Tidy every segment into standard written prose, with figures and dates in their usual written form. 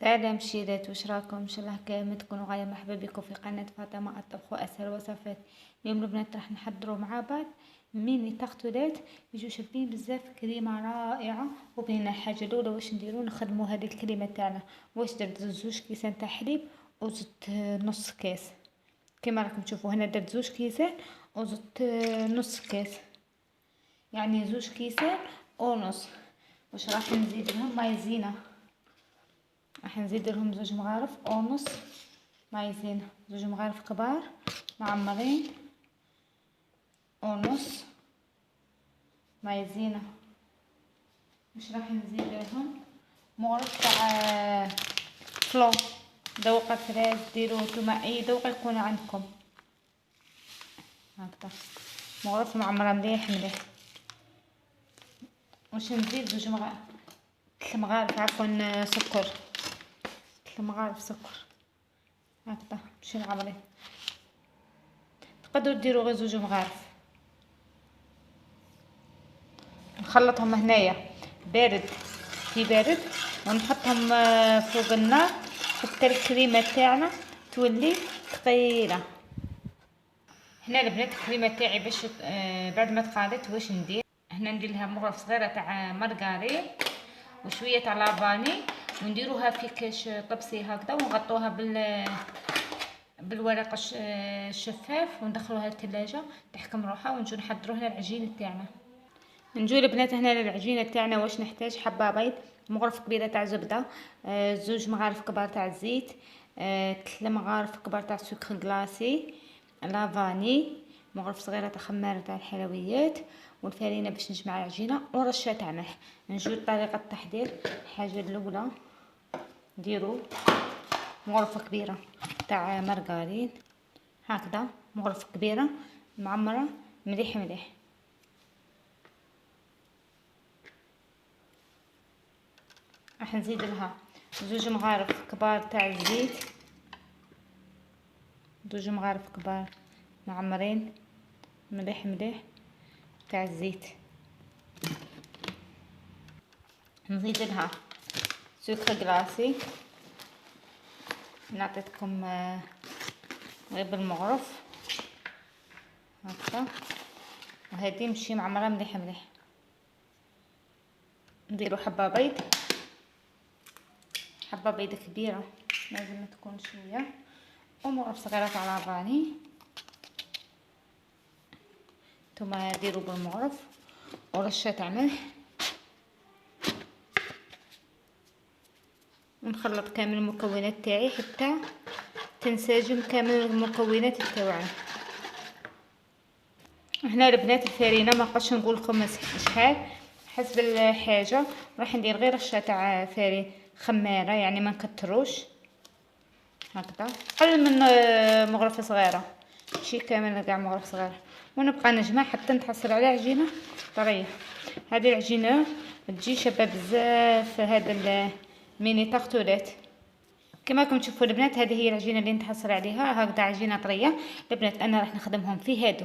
سلام شيرات، وش راكم؟ ان شاء الله كامل تكونوا غاية مرحبا بكم في قناة فاطمة الطبخ واسهل وصفات. اليوم البنات راح نحضروا مع بعض ميني تارتولات يجوا شابين بزاف، كريمة رائعة. وبين الحاجة الاولى واش نديرو، نخدموا هذه الكريمة تاعنا. واش درت زوج كيسان تاع حليب وزدت نص كاس. كما راكم تشوفوا هنا درت زوج كيسان وزدت نص كاس، يعني زوج كيسان ونص. واش راح نزيد لهم مايزينا، راح نزيد لهم زوج مغارف ونص مايزينا، زوج مغارف كبار معمرين ونص مايزينا. مش راح نزيد لهم مغرف تاع فلو، ذوقة فريز، ديروا نتوما اي ذوق يكون عندكم. هكذا مغرف معمره مليح مليح. واش نزيد زوج مغارف، 3 مغارف عفوا سكر، 3 مغارف سكر هكذا ماشي معمرين. تقدروا ديروا غير زوج مغارف. نخلطهم هنايا بارد في بارد ونحطهم فوق النار حتى الكريمه تاعنا تولي ثقيله. هنا البنات الكريمه تاعي باش بعد ما تقادت واش ندير، هنا ندير لها مغرف صغيره تاع مارغرين وشويه تاع لافاني، ونديروها في كاش طبسي هكذا ونغطوها بالورق الشفاف وندخلوها للثلاجه تحكم روحها. ونجو نحضروا هنا العجين تاعنا. نجو البنات هنا للعجينه تاعنا واش نحتاج: حبه بيض، مغرف كبيره تاع زبده، زوج مغارف كبار تاع الزيت، 3 مغارف كبار تاع سكر غلاسي، لافاني، مغرف صغيره تاع خماره تاع الحلويات، والفرينه باش نجمع العجينه، ورشه تاع ملح. نجو طريقه التحضير. الحاجه الاولى نديرو مغرفه كبيره تاع مارغرين هكذا، مغرفه كبيره معمره مليح مليح. راح نزيد لها زوج مغارف كبار تاع الزيت، زوج مغارف كبار معمرين مليح مليح تاع الزيت. نزيد لها سكر غلاسي، نعطيتكم غير بالمغرف هكذا، وهذه مشي معمره مليح مليح. نديرو حبه بيض، حبه بيضه كبيره لازم ما تكون شويه، ومغرف صغيره تاع لافاني. نتوما ديروا بالمغرف، ورشه تاع ملح، ونخلط كامل المكونات تاعي حتى تنسجم كامل المكونات تاعنا. هنا البنات الفرينه ما بقاش نقول لكم شحال، حسب الحاجه راح ندير غير رشه تاع فرين خماره، يعني ما نكتروش هكذا، اقل من مغرفه صغيره، ماشي كامل كاع مغرفه صغيره. ونبقى نجمع حتى نتحصل على عجينه طريه. هذه العجينه تجي شابه بزاف، هذا الميني تارتولات. كما راكم تشوفوا البنات هذه هي العجينه اللي نتحصل عليها هكذا، عجينه طريه. البنات انا راح نخدمهم في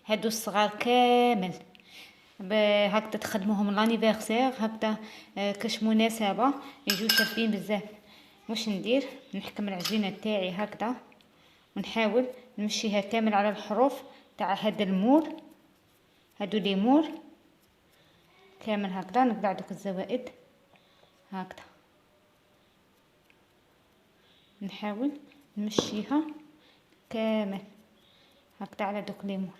هادو الصغار كامل، هكذا تخدموهم لانيفرسير هكذا، كاش مناسبه يجوا شابين بزاف. واش ندير، نحكم العجينه تاعي هكذا ونحاول نمشيها كامل على الحروف تاع هذا المور، هادو لي مور كامل هكذا، نقطع دوك الزوائد هكذا، نحاول نمشيها كامل هكذا على دوك لي مور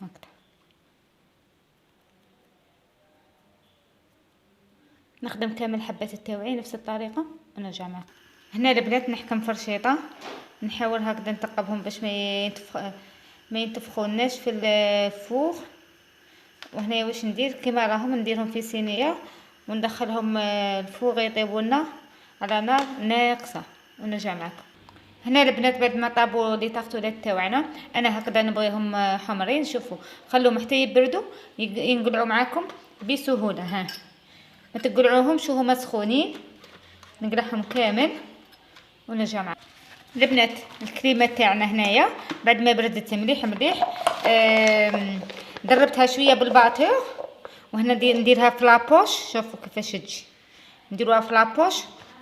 هكذا. نخدم كامل حبات التوعي نفس الطريقه ونرجع معكم. هنا البنات نحكم فرشيطه، نحاول هكذا نثقبهم باش ما ينتفخوناش في الفوغ. وهنا واش ندير، كيما راهم نديرهم في صينيه وندخلهم الفوغ يطيبوا لنا على نار ناقصه ونرجع معكم. هنا البنات بعد ما طابوا لي تارتولات تاعنا، انا هكذا نبغيهم حمرين. شوفوا خلوهم حتى يبردوا ينقلعوا معاكم بسهوله. ها ما تقلعوهمش وهما سخونين، نقلعهم كامل ونرجع معكم. البنات الكريمه تاعنا هنايا بعد ما بردت مليح مليح، دربتها شويه بالباتور، وهنا نديرها في لابوش. شوفوا كيفاش تجي نديروها في لابوش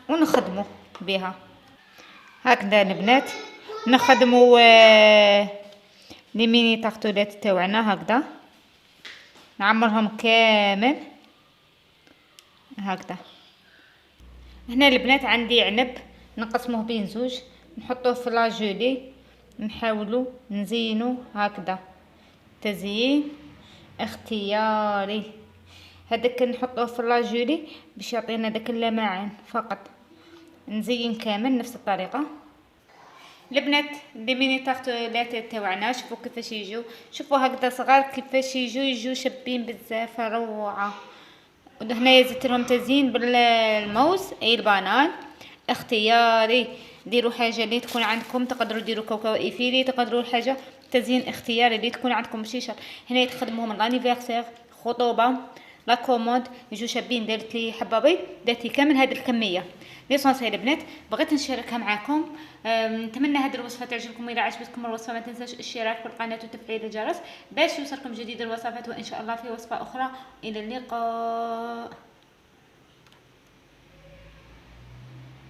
ونخدمو بها. هكذا البنات نخدمو لي ميني طاغطولات تاوعنا هكذا، نعمرهم كامل هكذا. هنا البنات عندي عنب نقسموه بين زوج، نحطوه في لاجولي، نحاولوا نزينو هكذا تزيين اختياري. هذاك نحطوه في لاجولي باش يعطينا داك اللمعان فقط. نزين كامل نفس الطريقه. البنات لي ميني طاغطولات تاوعنا شوفوا كيفاش يجوا، شوفوا هكذا صغار كيفاش يجوا شابين بزاف روعه. وهنايا زدت لهم تزيين بالموز اي البنان اختياري. ديروا حاجه اللي تكون عندكم، تقدروا ديروا كاوكاو ايفيلي، تقدروا حاجه تزيين اختياري اللي تكون عندكم ماشي شرط. هنا تخدموهم لانيفرسير، خطوبه، لا كوموند، يجوا شابين. درت لي حبه بيض، درت لي كامل هذه الكميه. ليسونسيال البنات بغيت نشاركها معكم. نتمنى هذه الوصفه تعجبكم. الى عجبتكم الوصفه ما تنساش الاشتراك في القناه وتفعيل الجرس باش يوصلكم جديد الوصفات، وان شاء الله في وصفه اخرى. الى اللقاء.